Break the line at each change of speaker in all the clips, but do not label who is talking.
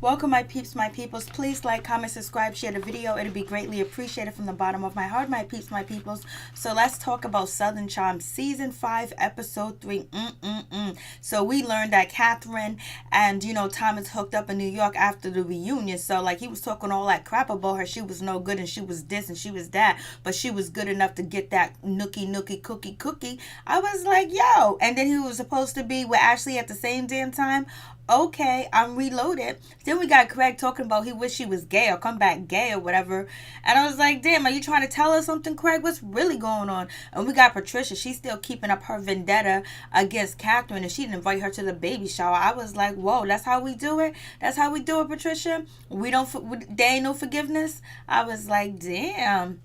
Welcome, my peeps, my peoples. Please like, comment, subscribe, share the video. It'll be greatly appreciated from the bottom of my heart, my peeps, my peoples. So let's talk about Southern Charm Season 5, Episode 3. So we learned that Catherine and, Thomas hooked up in New York after the reunion. So, he was talking all that crap about her. She was no good and she was this and she was that. But she was good enough to get that nookie cookie. I was like, yo. And then he was supposed to be with Ashley at the same damn time. Okay, I'm reloaded. Then we got Craig talking about he wish he was gay or come back gay or whatever. And I was like, damn, are you trying to tell us something, Craig? What's really going on? And we got Patricia. She's still keeping up her vendetta against Catherine, and she didn't invite her to the baby shower. I was like, whoa, that's how we do it? That's how we do it, Patricia? There ain't no forgiveness? I was like, damn.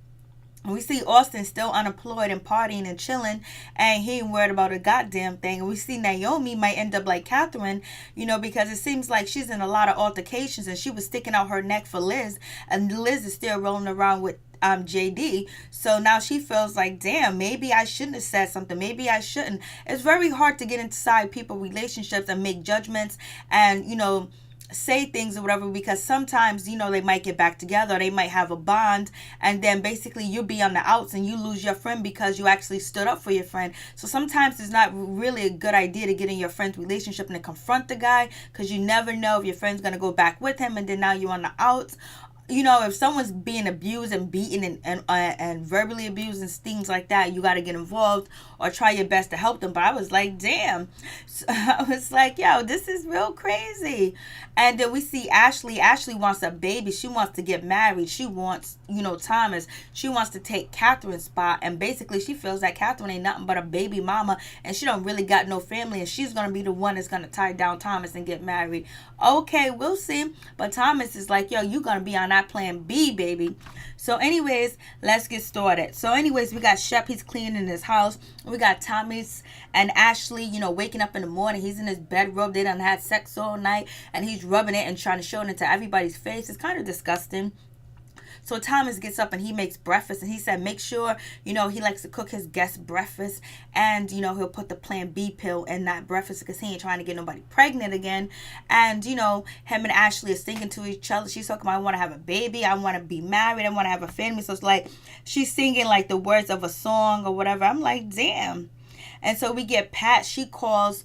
We see Austin still unemployed and partying and chilling, and he ain't worried about a goddamn thing. And we see Naomi might end up like Catherine, because it seems like she's in a lot of altercations, and she was sticking out her neck for Liz, and Liz is still rolling around with JD. So now she feels like, damn, maybe I shouldn't have said something. Maybe I shouldn't. It's very hard to get inside people's relationships and make judgments and, say things or whatever, because sometimes they might get back together, they might have a bond, and then basically you'll be on the outs and you lose your friend because you actually stood up for your friend. So sometimes it's not really a good idea to get in your friend's relationship and to confront the guy, because you never know if your friend's going to go back with him and then now you're on the outs. If someone's being abused and beaten and verbally abused and things like that, you got to get involved or try your best to help them. But I was like, damn. So I was like, yo, this is real crazy. And then we see Ashley. Ashley wants a baby. She wants to get married. She wants, Thomas. She wants to take Catherine's spot. And basically she feels that Catherine ain't nothing but a baby mama. And she don't really got no family. And she's going to be the one that's going to tie down Thomas and get married. Okay, we'll see. But Thomas is like, yo, you going to be on that plan B, baby. So anyways, let's get started. So anyways, we got Shep. He's cleaning his house. We got Thomas and Ashley, waking up in the morning. He's in his bedroom. They done had sex all night. And he's rubbing it and trying to show it into everybody's face. It's kind of disgusting. So Thomas gets up and he makes breakfast, and he said make sure, he likes to cook his guests breakfast, and, he'll put the Plan B pill in that breakfast because he ain't trying to get nobody pregnant again. And, him and Ashley are singing to each other. She's talking about, I want to have a baby. I want to be married. I want to have a family. So it's like she's singing like the words of a song or whatever. I'm like, damn. And so we get Pat. She calls,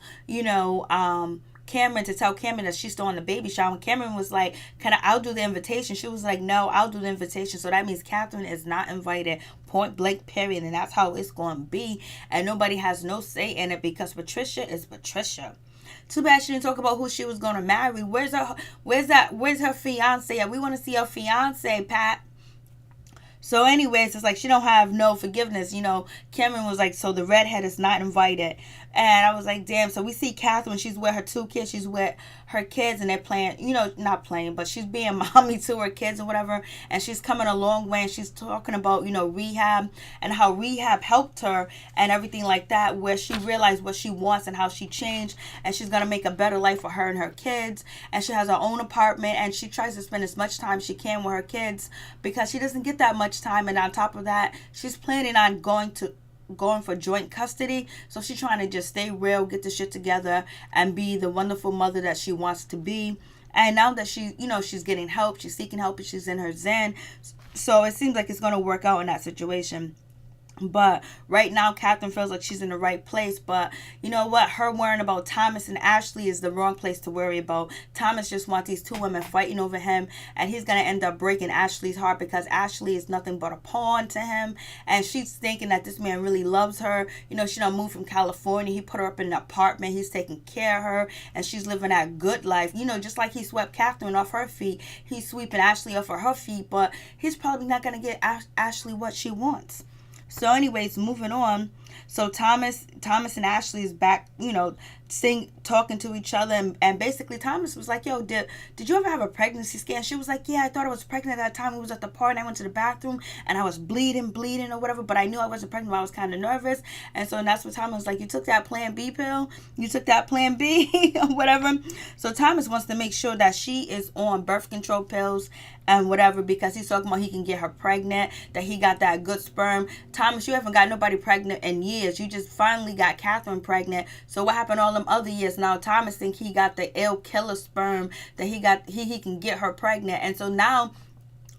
Cameron to tell Cameron that she's still on the baby shower. And Cameron was like, I'll do the invitation. She was like, no, I'll do the invitation. So that means Catherine is not invited, point blank, period. And that's how it's going to be. And nobody has no say in it because Patricia is Patricia. Too bad she didn't talk about who she was going to marry. Where's her fiance at? We want to see her fiance, Pat. So anyways, it's like she don't have no forgiveness. Cameron was like, so the redhead is not invited. And I was like, damn. So we see Catherine. She's with her two kids. She's with her kids, and they're playing, not playing, but she's being mommy to her kids or whatever. And she's coming a long way. And she's talking about, rehab and how rehab helped her and everything like that, where she realized what she wants and how she changed. And she's going to make a better life for her and her kids. And she has her own apartment, and she tries to spend as much time she can with her kids because she doesn't get that much time. And on top of that, she's planning on going for joint custody. So she's trying to just stay real, get the shit together, and be the wonderful mother that she wants to be. And now that she's getting help, she's seeking help, and she's in her zen. So it seems like it's going to work out in that situation. But right now, Catherine feels like she's in the right place. But you know what? Her worrying about Thomas and Ashley is the wrong place to worry about. Thomas just wants these two women fighting over him. And he's going to end up breaking Ashley's heart because Ashley is nothing but a pawn to him. And she's thinking that this man really loves her. She done moved from California. He put her up in an apartment. He's taking care of her. And she's living that good life. Just like he swept Catherine off her feet. He's sweeping Ashley off of her feet. But he's probably not going to get Ashley what she wants. So anyways, moving on. So Thomas and Ashley is back, talking to each other. And basically Thomas was like, yo, did you ever have a pregnancy scan? She was like, yeah, I thought I was pregnant at that time. We was at the party. And I went to the bathroom and I was bleeding or whatever. But I knew I wasn't pregnant. But I was kind of nervous. And so that's what Thomas was like, you took that Plan B pill? You took that Plan B or whatever? So Thomas wants to make sure that she is on birth control pills and whatever, because he's talking about he can get her pregnant, that he got that good sperm. Thomas, you haven't got nobody pregnant in in years. You just finally got Catherine pregnant. So what happened all them other years? Now Thomas think he got the ill killer sperm that he can get her pregnant. And so now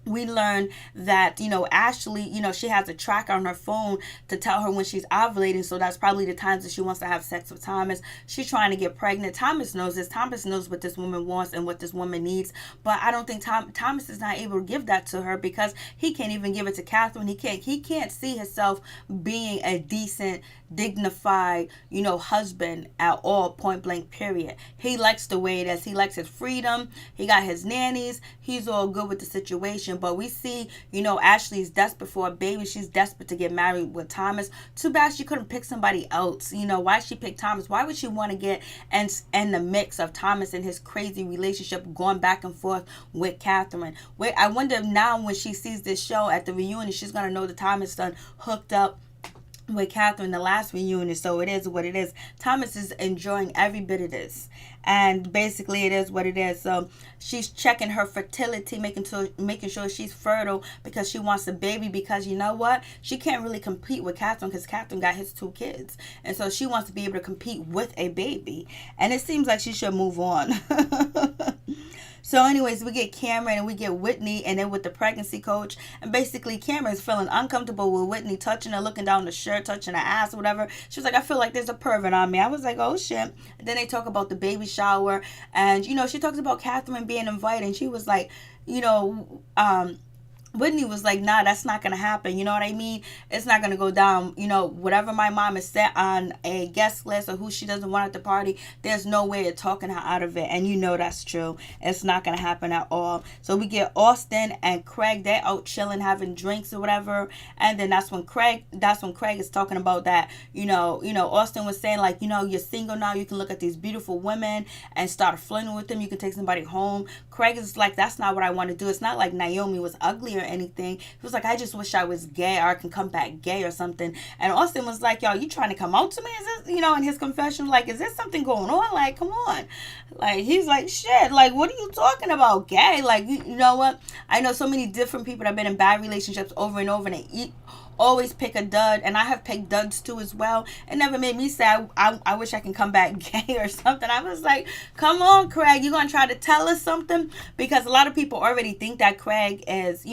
we learn that, Ashley, she has a tracker on her phone to tell her when she's ovulating. So that's probably the times that she wants to have sex with Thomas. She's trying to get pregnant. Thomas knows this. Thomas knows what this woman wants and what this woman needs. But I don't think Thomas is not able to give that to her because he can't even give it to Catherine. He can't see himself being a decent, dignified, husband at all, point blank, period. He likes the way it is. He likes his freedom. He got his nannies. He's all good with the situation. But we see, Ashley's desperate for a baby. She's desperate to get married with Thomas. Too bad she couldn't pick somebody else. Why she picked Thomas? Why would she want to get in the mix of Thomas and his crazy relationship going back and forth with Catherine? I wonder if now when she sees this show at the reunion, she's going to know that Thomas done hooked up with Catherine the last reunion. So it is what it is. Thomas is enjoying every bit of this, and basically it is what it is. So she's checking her fertility, making sure she's fertile because she wants a baby, because you know what, she can't really compete with Catherine because Catherine got his 2 kids, and so she wants to be able to compete with a baby, and it seems like she should move on. So anyways, we get Cameron and we get Whitney, and then with the pregnancy coach, and basically Cameron's feeling uncomfortable with Whitney touching her, looking down the shirt, touching her ass or whatever. She was like, I feel like there's a pervert on me. I was like, oh shit. And then they talk about the baby shower, and she talks about Catherine being invited, and she was like, Whitney was like, nah, that's not going to happen. You know what I mean? It's not going to go down. Whatever my mom is set on a guest list or who she doesn't want at the party, there's no way of talking her out of it. And that's true. It's not going to happen at all. So we get Austin and Craig. They're out chilling, having drinks or whatever. And then that's when Craig is talking about that, Austin was saying like, you're single now. You can look at these beautiful women and start flirting with them. You can take somebody home. Craig is like, that's not what I want to do. It's not like Naomi was ugly or anything. He was like, I just wish I was gay, or I can come back gay or something. And Austin was like, yo, you trying to come out to me? Is this, in his confession, like, is there something going on? Like, come on. Like, he's like, shit, like, what are you talking about? Gay? Like, you know what? I know so many different people that have been in bad relationships over and over, and they always pick a dud, and I have picked duds too as well. It never made me say I wish I can come back gay or something. I was like, come on, Craig, you gonna try to tell us something? Because a lot of people already think that Craig is,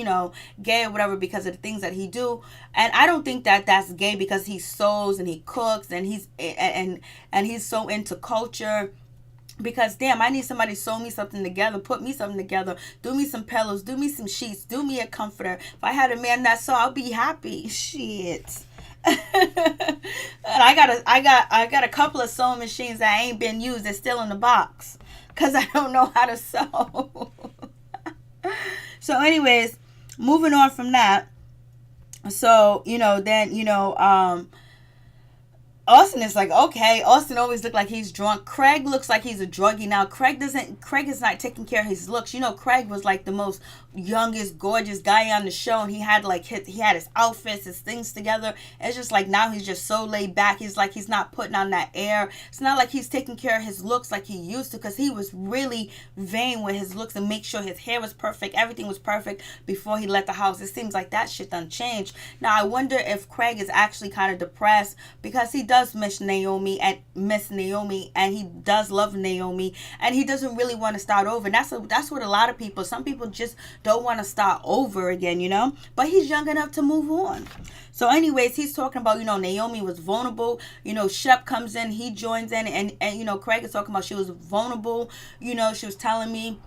gay or whatever because of the things that he do, and I don't think that that's gay because he sews and he cooks and he's so into culture. Because damn, I need somebody to sew me something together, put me something together, do me some pillows, do me some sheets, do me a comforter. If I had a man that sew, I'll be happy. Shit. And I got a couple of sewing machines that ain't been used. They're still in the box because I don't know how to sew. So anyways, moving on from that. So, Austin is like, okay. Austin always looked like he's drunk. Craig looks like he's a druggie now. Craig is not taking care of his looks. Craig was like the most youngest, gorgeous guy on the show, and he had his outfits, his things together. It's just like now he's just so laid back. He's like, he's not putting on that air. It's not like he's taking care of his looks like he used to, because he was really vain with his looks and make sure his hair was perfect, everything was perfect before he left the house. It seems like that shit done changed. Now I wonder if Craig is actually kind of depressed because he does miss Naomi, and he does love Naomi, and he doesn't really want to start over. And that's what a lot of people, some people just don't want to start over again, but he's young enough to move on. So anyways, he's talking about, Naomi was vulnerable. Shep comes in, he joins in, and Craig is talking about she was vulnerable. She was telling me,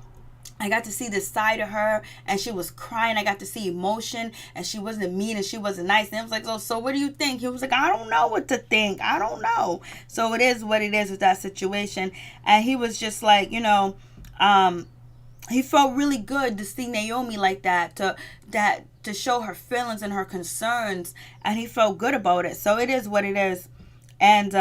I got to see this side of her, and she was crying. I got to see emotion, and she wasn't mean, and she wasn't nice. And I was like, so what do you think? He was like, I don't know what to think. I don't know. So it is what it is with that situation. And he was just like, he felt really good to see Naomi like that, to show her feelings and her concerns, and he felt good about it. So it is what it is. And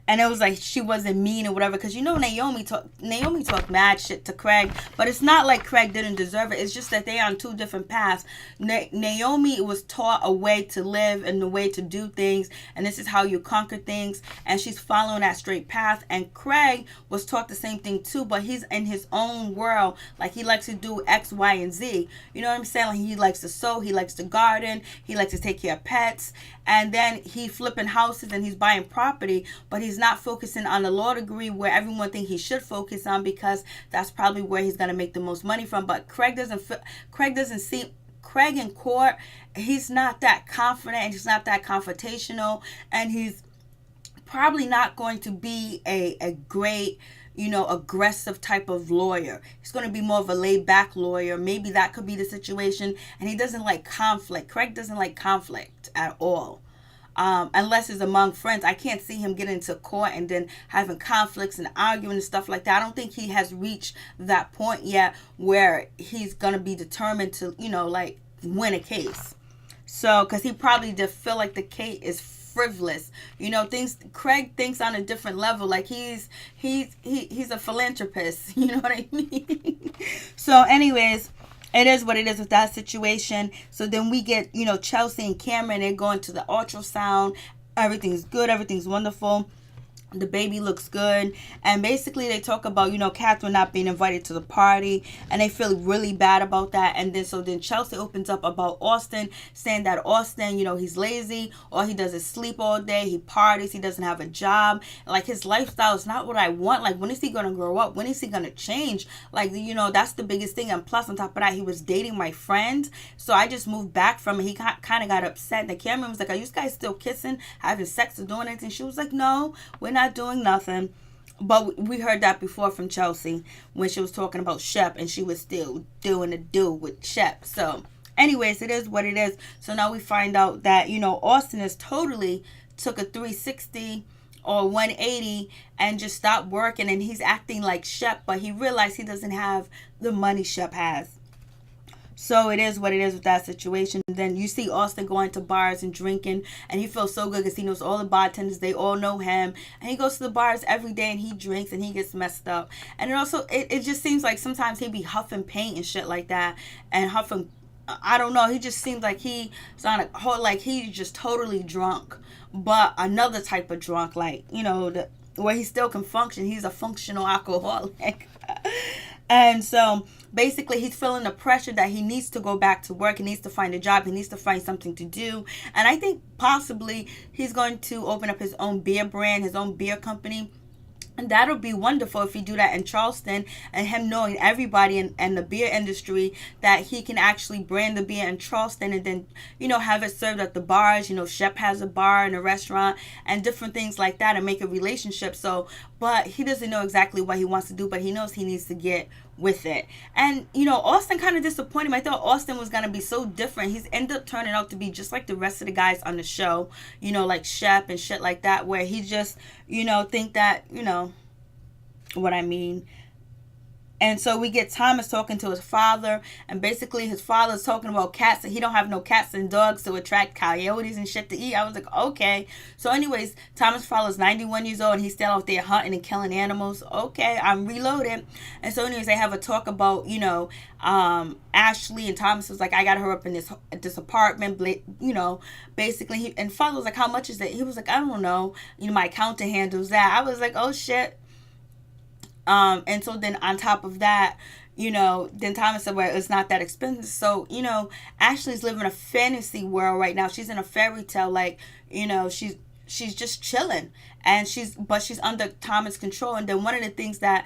And it was like she wasn't mean or whatever, because Naomi talked mad shit to Craig, but it's not like Craig didn't deserve it. It's just that they are on two different paths. Naomi was taught a way to live and a way to do things, and this is how you conquer things, and she's following that straight path. And Craig was taught the same thing too, but he's in his own world. Like, he likes to do X, Y, and Z. You know what I'm saying? Like, he likes to sew, he likes to garden, he likes to take care of pets, and then he flipping houses and he's buying property, but he's not focusing on the law degree where everyone thinks he should focus on, because that's probably where he's going to make the most money from. But Craig doesn't see Craig in court. He's not that confident, and he's not that confrontational, and he's probably not going to be a great, aggressive type of lawyer. He's going to be more of a laid-back lawyer. Maybe that could be the situation. And he doesn't like conflict. Craig doesn't like conflict at all. Unless it's among friends. I can't see him getting into court and then having conflicts and arguing and stuff like that. I don't think he has reached that point yet where he's going to be determined to, win a case. So, because he probably just feel like the case is frivolous. Craig thinks on a different level. Like, he's a philanthropist. You know what I mean? So anyways, it is what it is with that situation. So then we get, Chelsea and Cameron, they're going to the ultrasound. Everything's good. Everything's wonderful. The baby looks good. And basically they talk about, Catherine not being invited to the party. And they feel really bad about that. And then Chelsea opens up about Austin, saying that Austin, he's lazy. All he does is sleep all day. He parties. He doesn't have a job. Like, his lifestyle is not what I want. Like, when is he going to grow up? When is he going to change? Like, that's the biggest thing. And plus, on top of that, he was dating my friend. So I just moved back from it. He kind of got upset. And Cameron was like, are you guys still kissing, having sex, or doing anything? She was like, no, we're not doing nothing. But we heard that before from Chelsea when she was talking about Shep, and she was still doing the do with Shep. So anyways, it is what it is. So now we find out that Austin has totally took a 360 or 180 and just stopped working, and he's acting like Shep, but he realized he doesn't have the money Shep has. So it is what it is with that situation. Then you see Austin going to bars and drinking, and he feels so good because he knows all the bartenders. They all know him, and he goes to the bars every day and he drinks and he gets messed up. And it just seems like sometimes he be huffing paint and shit like that, and huffing, I don't know, he just seems like he's on a whole, like he's just totally drunk, but another type of drunk, like, where he still can function. He's a functional alcoholic. And so basically he's feeling the pressure that he needs to go back to work. He needs to find a job. He needs to find something to do. And I think possibly he's going to open up his own beer brand, his own beer company. And that'll be wonderful if he do that in Charleston, and him knowing everybody in the beer industry, that he can actually brand the beer in Charleston and then, have it served at the bars. Shep has a bar and a restaurant and different things like that, and make a relationship. So, but he doesn't know exactly what he wants to do, but he knows he needs to get with it. And, Austin kind of disappointed me. I thought Austin was going to be so different. He's ended up turning out to be just like the rest of the guys on the show, like Shep and shit like that, where he just, think that, what I mean. And so we get Thomas talking to his father, and basically his father's talking about cats, and he don't have no cats and dogs to attract coyotes and shit to eat. I was like, okay. So anyways, Thomas' father's 91 years old, and he's still out there hunting and killing animals. Okay, I'm reloaded. And so anyways, they have a talk about, Ashley, and Thomas was like, I got her up in this apartment, basically. And father was like, how much is it? He was like, I don't know. My accountant handles that. I was like, oh shit. And so then on top of that, then Thomas said, well, it's not that expensive. So, Ashley's living a fantasy world right now. She's in a fairy tale, like, she's just chilling, and she's under Thomas' control. And then one of the things that,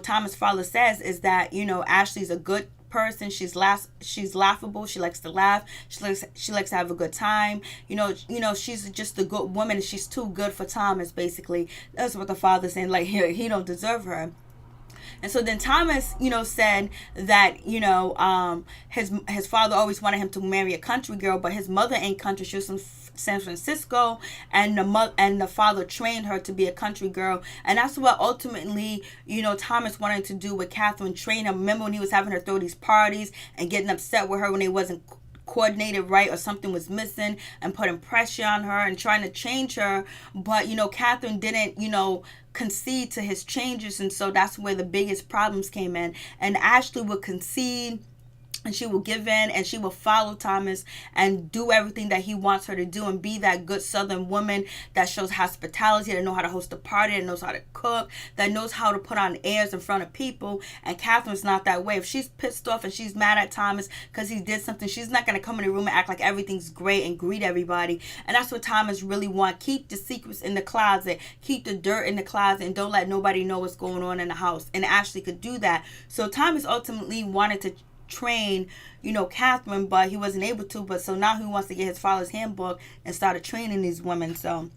Thomas' father says is that, Ashley's a good person. She's laughable. She likes to laugh. She likes to have a good time. She's just a good woman. She's too good for Thomas, basically. That's what the father's saying. Like, he don't deserve her. And so then Thomas, said that, his father always wanted him to marry a country girl, but his mother ain't country. She was from San Francisco, and the father trained her to be a country girl. And that's what ultimately, Thomas wanted to do with Catherine, train her. Remember when he was having her throw these parties and getting upset with her when they wasn't coordinated right, or something was missing, and putting pressure on her and trying to change her. But, Catherine didn't, concede to his changes. And so that's where the biggest problems came in. And Ashley would concede, and she will give in, and she will follow Thomas and do everything that he wants her to do, and be that good Southern woman that shows hospitality, that knows how to host a party, that knows how to cook, that knows how to put on airs in front of people. And Catherine's not that way. If she's pissed off and she's mad at Thomas because he did something, she's not going to come in the room and act like everything's great and greet everybody. And that's what Thomas really wants. Keep the secrets in the closet. Keep the dirt in the closet, and don't let nobody know what's going on in the house. And Ashley could do that. So Thomas ultimately wanted to train, Catherine, but he wasn't able to. But so now he wants to get his father's handbook and started training these women. So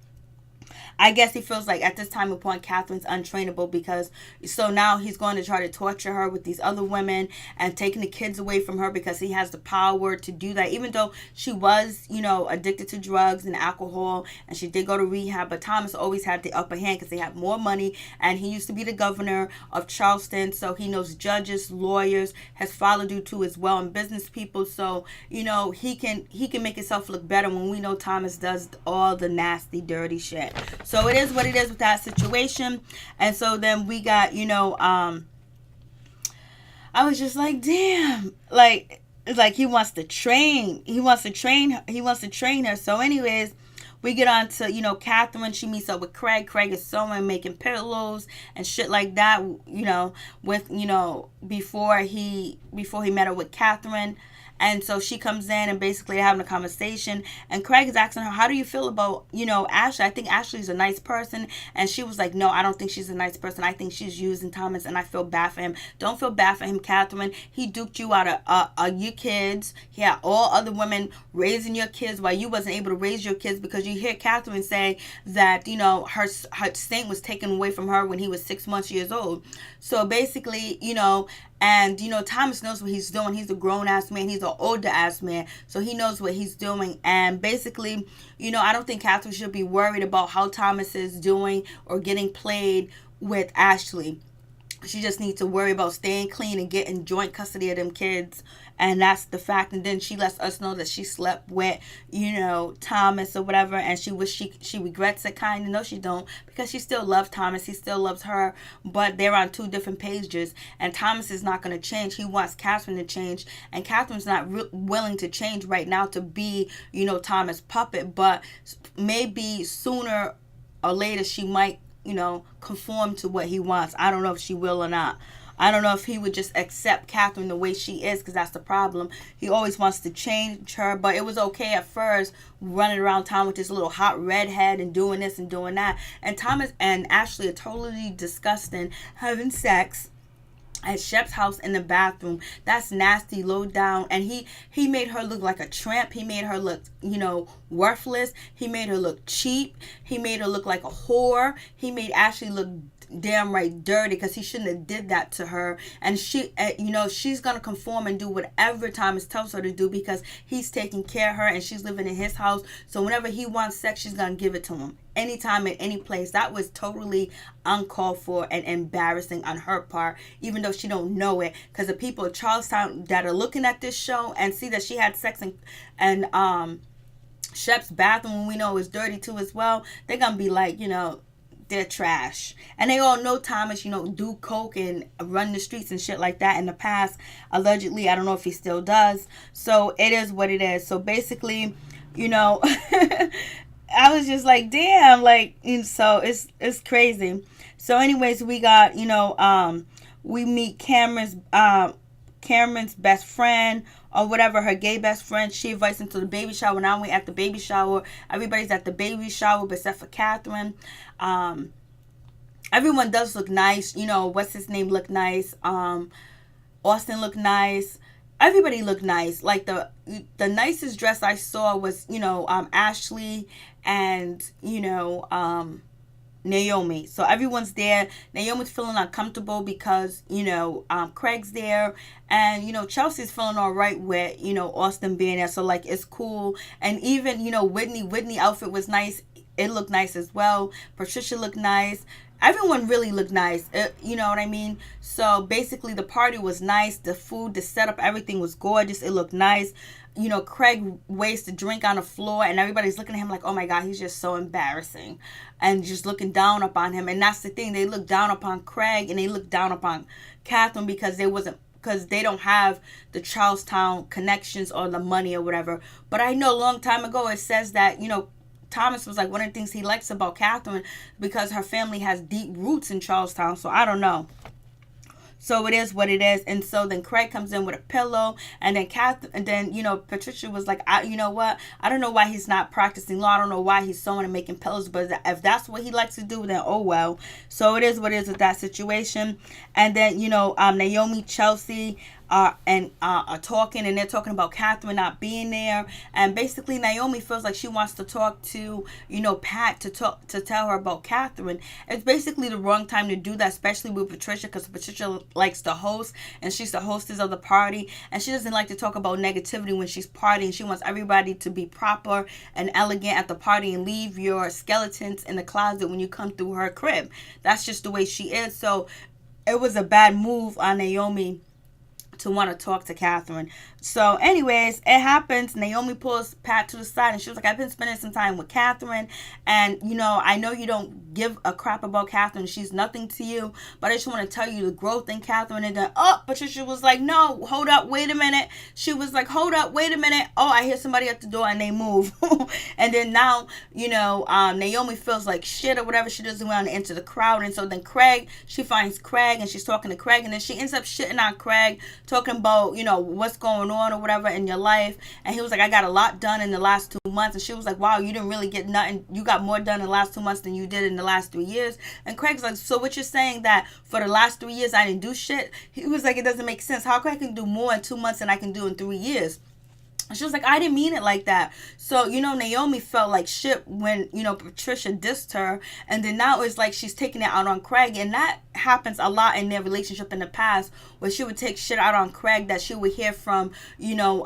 I guess he feels like at this time and point, Catherine's untrainable, because so now he's going to try to torture her with these other women and taking the kids away from her, because he has the power to do that. Even though she was, addicted to drugs and alcohol, and she did go to rehab, but Thomas always had the upper hand because they had more money, and he used to be the governor of Charleston, so he knows judges, lawyers. His father do too as well, and business people. So he can make himself look better when we know Thomas does all the nasty, dirty shit. So it is what it is with that situation. And so then we got, I was just like, damn, like he wants to train. He wants to train her. So anyways, we get on to, Catherine. She meets up with Craig. Craig is sewing, making pillows and shit like that, with, before he met her with Catherine. And so she comes in, and basically they're having a conversation. And Craig is asking her, how do you feel about, Ashley? I think Ashley's a nice person. And she was like, no, I don't think she's a nice person. I think she's using Thomas, and I feel bad for him. Don't feel bad for him, Catherine. He duped you out of your kids. He had all other women raising your kids while you wasn't able to raise your kids, because you hear Catherine say that, her saint was taken away from her when he was 6 months years old. So basically, and, Thomas knows what he's doing. He's a grown-ass man. He's an older-ass man. So he knows what he's doing. And basically, I don't think Catherine should be worried about how Thomas is doing or getting played with Ashley. She just needs to worry about staying clean and getting joint custody of them kids. And that's the fact. And then she lets us know that she slept with, Thomas or whatever. And she regrets it, kind of. No, she don't. Because she still loves Thomas. He still loves her. But they're on two different pages. And Thomas is not going to change. He wants Catherine to change. And Catherine's not willing to change right now to be, Thomas' puppet. But maybe sooner or later she might, conform to what he wants. I don't know if she will or not. I don't know if he would just accept Catherine the way she is, because that's the problem. He always wants to change her, but it was okay at first, running around town with this little hot redhead and doing this and doing that. And Thomas and Ashley are totally disgusting, having sex at Shep's house in the bathroom. That's nasty, low down. And he made her look like a tramp. He made her look, worthless. He made her look cheap. He made her look like a whore. He made Ashley look damn right dirty, because he shouldn't have did that to her. And she, she's gonna conform and do whatever Thomas tells her to do, because he's taking care of her and she's living in his house. So whenever he wants sex, she's gonna give it to him, anytime, at any place. That was totally uncalled for and embarrassing on her part, even though she don't know it, because the people of Charlestown that are looking at this show and see that she had sex and Shep's bathroom, when we know it was dirty too as well, they're gonna be like, they're trash. And they all know Thomas, do coke and run the streets and shit like that in the past. Allegedly, I don't know if he still does. So it is what it is. So basically, I was just like, damn, so it's crazy. So anyways, we got, we meet Cameron's best friend, or whatever, her gay best friend. She invites him to the baby shower. Now we're at the baby shower. Everybody's at the baby shower except for Catherine. Everyone does look nice. What's his name looked nice. Austin looked nice. Everybody looked nice. Like the nicest dress I saw was, Ashley and, Naomi. So everyone's there. Naomi's feeling uncomfortable because, Craig's there. And, Chelsea's feeling all right with, Austin being there. So, it's cool. And even, Whitney outfit was nice. It looked nice as well. Patricia looked nice. everyone really looked nice. You know what I mean? So basically, the party was nice. The food, the setup, everything was gorgeous. It looked nice. You know, Craig wastes a drink on the floor, and everybody's looking at him like, oh my God, he's just so embarrassing. And just looking down upon him. And that's the thing. They look down upon Craig, and they look down upon Catherine because they don't have the Charlestown connections or the money or whatever. But I know a long time ago it says that, you know, Thomas was like, one of the things he likes about Catherine because her family has deep roots in Charlestown. So I don't know. So it is what it is. And so then Craig comes in with a pillow, and then you know, Patricia was like, you know what? I don't know why he's not practicing law. I don't know why he's sewing and making pillows, but if that's what he likes to do, then oh well. So it is what it is with that situation. And then, you know, Naomi, Chelsea, are talking, and they're talking about Catherine not being there, and basically Naomi feels like she wants to talk to, you know, Pat to tell her about Catherine. It's basically the wrong time to do that, especially with Patricia, because Patricia likes to host, and she's the hostess of the party, and she doesn't like to talk about negativity when she's partying. She wants everybody to be proper and elegant at the party and leave your skeletons in the closet when you come through her crib. That's just the way she is. So it was a bad move on Naomi to want to talk to Catherine. So anyways, it happens. Naomi pulls Pat to the side, and she was like, I've been spending some time with Catherine, and you know, I know you don't give a crap about Catherine. She's nothing to you, but I just want to tell you the growth in Catherine. And then, Patricia was like, no, hold up, wait a minute. She was like, hold up, wait a minute. Oh, I hear somebody at the door, and they move. And then now, you know, Naomi feels like shit or whatever. She doesn't want to enter the crowd. And so then she finds Craig, and she's talking to Craig, and then she ends up shitting on Craig, talking about, you know, what's going on or whatever in your life. And he was like, I got a lot done in the last 2 months. And she was like, wow, you didn't really get nothing. You got more done in the last 2 months than you did in the last 3 years. And Craig's like, so what you're saying that for the last 3 years I didn't do shit? He was like, it doesn't make sense. How can I can do more in 2 months than I can do in 3 years? She was like, I didn't mean it like that. So, you know, Naomi felt like shit when, you know, Patricia dissed her. And then now it's like she's taking it out on Craig. And that happens a lot in their relationship in the past, where she would take shit out on Craig that she would hear from, you know,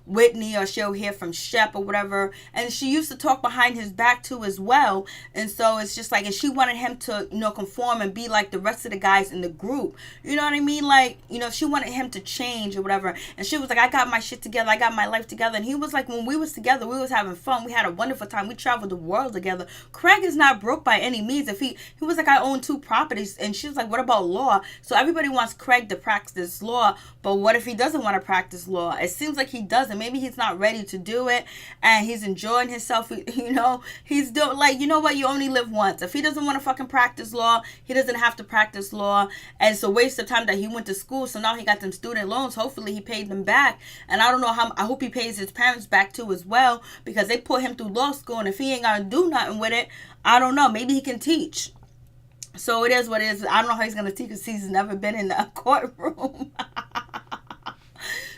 Whitney, or she'll hear from Shep or whatever. And she used to talk behind his back too as well. And so it's just like, and she wanted him to, you know, conform and be like the rest of the guys in the group. You know what I mean? Like, you know, she wanted him to change or whatever. And she was like, I got my shit together. I got my life together. And he was like, when we was together, we was having fun. We had a wonderful time. We traveled the world together. Craig is not broke by any means. If he was like, I own 2 properties. And she was like, what about law? So everybody wants Craig to practice law, but what if he doesn't want to practice law? It seems like he doesn't. Maybe he's not ready to do it, and he's enjoying himself. You know, he's doing, like, you know what, you only live once. If he doesn't want to fucking practice law, he doesn't have to practice law. And it's a waste of time that he went to school. So now he got them student loans. Hopefully he paid them back, and I don't know how. I hope he pays his parents back too as well, because they put him through law school, and if he ain't gonna do nothing with it, I don't know, maybe he can teach. So it is what it is. I don't know how he's going to teach, because he's never been in a courtroom.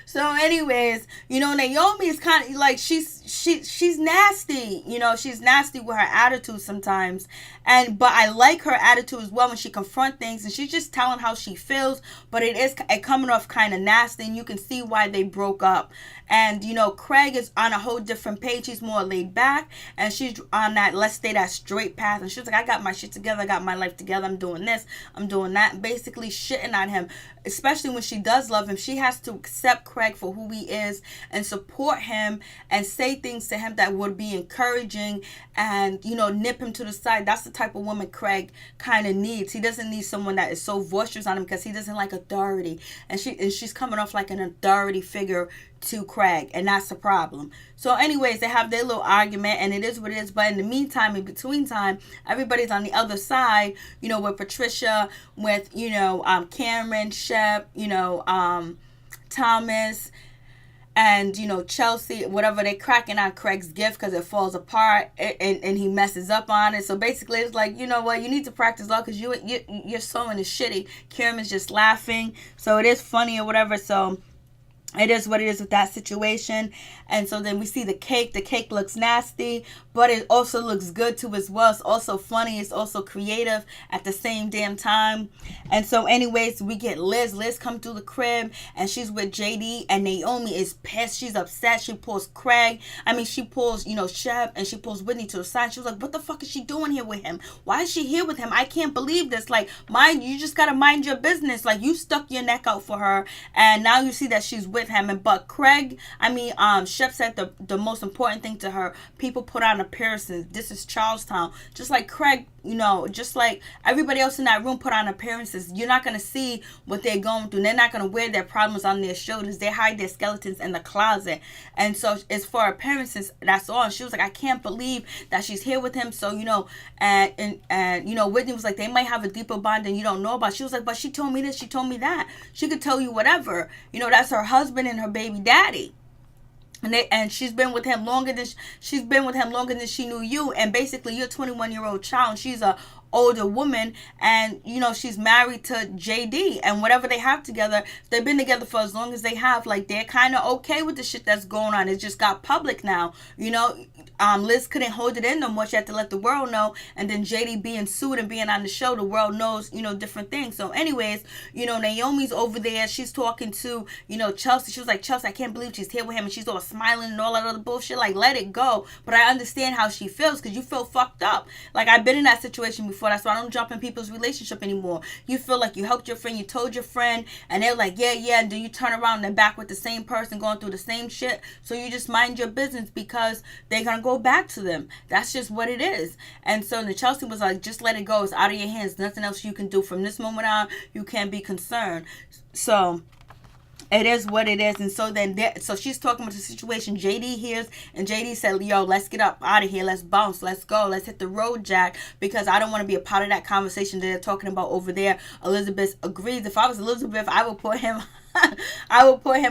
So anyways, you know, Naomi is kind of like, she's nasty. You know, she's nasty with her attitude sometimes. But I like her attitude as well when she confronts things, and she's just telling how she feels, but it coming off kind of nasty, and you can see why they broke up. And, you know, Craig is on a whole different page. He's more laid back, and she's on that, let's stay that straight path. And she's like, I got my shit together. I got my life together. I'm doing this. I'm doing that. Basically shitting on him, especially when she does love him. She has to accept Craig for who he is and support him and say things to him that would be encouraging and, you know, nip him to the side. That's the type of woman Craig kind of needs. He doesn't need someone that is so boisterous on him, because he doesn't like authority. And she's coming off like an authority figure to Craig, and that's the problem. So anyways, they have their little argument, and it is what it is. But in the meantime, in between time, everybody's on the other side, you know, with Patricia, with, you know, Cameron, Shep, you know, Thomas, and, you know, Chelsea, whatever. They cracking on Craig's gift because it falls apart, and he messes up on it. So basically it's like, you know what, you need to practice law because your sewing is shitty. Cameron's just laughing, so it is funny or whatever. So It is what it is with that situation. And so then we see the cake. The cake looks nasty, but it also looks good too as well. It's also funny. It's also creative at the same damn time. And so anyways, we get Liz. Liz come through the crib and she's with JD, and Naomi is pissed. She's upset. She pulls she pulls, Shep, and she pulls Whitney to the side. She was like, what the fuck is she doing here with him? Why is she here with him? I can't believe this. Like, you just gotta mind your business. Like, you stuck your neck out for her, and now you see that she's with him. But Shep said the most important thing to her: people put on appearances. This is Charlestown. Just like Craig, just like everybody else in that room put on appearances. You're not gonna see what they're going through. They're not gonna wear their problems on their shoulders. They hide their skeletons in the closet. And so it's for appearances. That's all. And she was like, I can't believe that she's here with him. So and Whitney was like, they might have a deeper bond than you don't know about. She was like, but she told me this. She told me that. She could tell you whatever. That's her husband and her baby daddy. And she's been with him longer than she knew you. And basically, you're a 21-year-old child, and she's a older woman, and she's married to JD, and whatever they have together, they've been together for as long as they have. Like, they're kind of okay with the shit that's going on. It just got public now. Liz couldn't hold it in no more. She had to let the world know. And then JD being sued and being on the show, the world knows, different things. So anyways, Naomi's over there. She's talking to, Chelsea. She was like, Chelsea, I can't believe she's here with him. And she's all smiling and all that other bullshit. Like, let it go. But I understand how she feels, because you feel fucked up. Like, I've been in that situation before. That's why I don't jump in people's relationship anymore. You feel like you helped your friend, you told your friend, and they're like, yeah, and then you turn around and they're back with the same person going through the same shit. So you just mind your business, because they're going to go back to them. That's just what it is. And so the Chelsea was like, just let it go. It's out of your hands. Nothing else you can do. From this moment on, you can't be concerned. So it is what it is. And so so she's talking about the situation. JD hears, and JD said, yo, let's get up out of here. Let's bounce. Let's go. Let's hit the road, Jack, because I don't want to be a part of that conversation that they're talking about over there. Elizabeth agrees. If I was Elizabeth, I would put him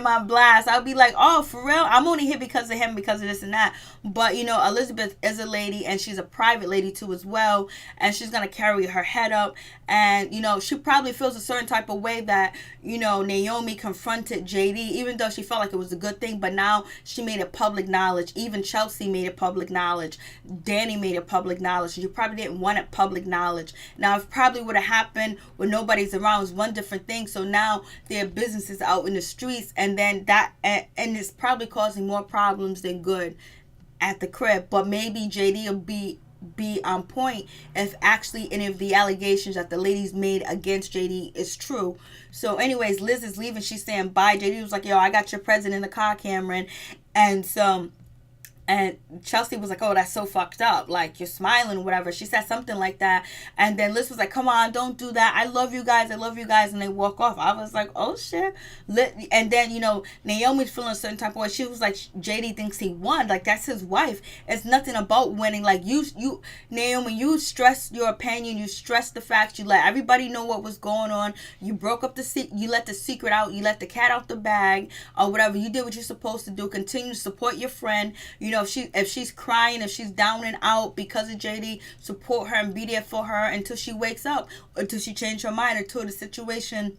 on blast. I would be like, oh, for real? I'm only here because of him, because of this and that. But, Elizabeth is a lady, and she's a private lady too as well. And she's going to carry her head up. And, she probably feels a certain type of way that, Naomi confronted JD, even though she felt like it was a good thing. But now she made it public knowledge. Even Chelsea made it public knowledge. Danny made it public knowledge. You probably didn't want it public knowledge. Now, if probably would have happened when nobody's around, is one different thing. So now their businesses out in the streets, and then and it's probably causing more problems than good at the crib. But maybe JD will be on point if actually any of the allegations that the ladies made against JD is true. So anyways, Liz is leaving. She's saying bye. JD was like, yo, I got your present in the car, Cameron. And Chelsea was like, oh, that's so fucked up. Like, you're smiling or whatever. She said something like that. And then Liz was like, come on, don't do that. I love you guys. And they walk off. I was like, oh, shit. And then, Naomi's feeling a certain type of way. She was like, JD thinks he won. Like, that's his wife. It's nothing about winning. Like, Naomi, you stressed your opinion. You stressed the facts. You let everybody know what was going on. You broke up you let the secret out. You let the cat out the bag or whatever. You did what you're supposed to do. Continue to support your friend. If she's crying, if she's down and out because of JD, support her and be there for her until she wakes up, until she changes her mind, until the situation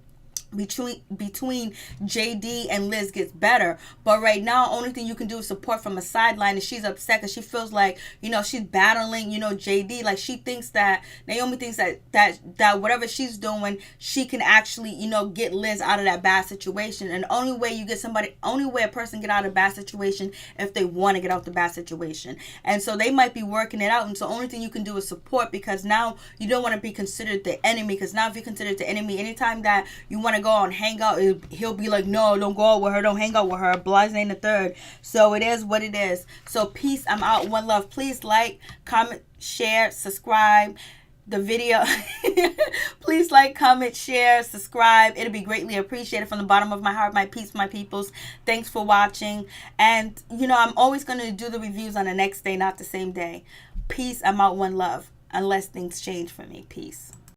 between JD and Liz gets better. But right now, only thing you can do is support from a sideline. And she's upset because she feels like, she's battling, JD. Like, she thinks that Naomi thinks that whatever she's doing, she can actually, get Liz out of that bad situation. And only way a person get out of a bad situation if they want to get out the bad situation. And so they might be working it out. And so only thing you can do is support, because now you don't want to be considered the enemy. Because now if you're considered the enemy, anytime that you want to go and hang out, he'll be like, no, don't go out with her, don't hang out with her, blase ain't the third. So it is what it is. So peace, I'm out, one love. Please like, comment, share, subscribe the video. Please like, comment, share, subscribe. It'll be greatly appreciated from the bottom of my heart, my peeps, my peoples. Thanks for watching. And I'm always going to do the reviews on the next day, not the same day. Peace, I'm out, one love, unless things change for me. Peace.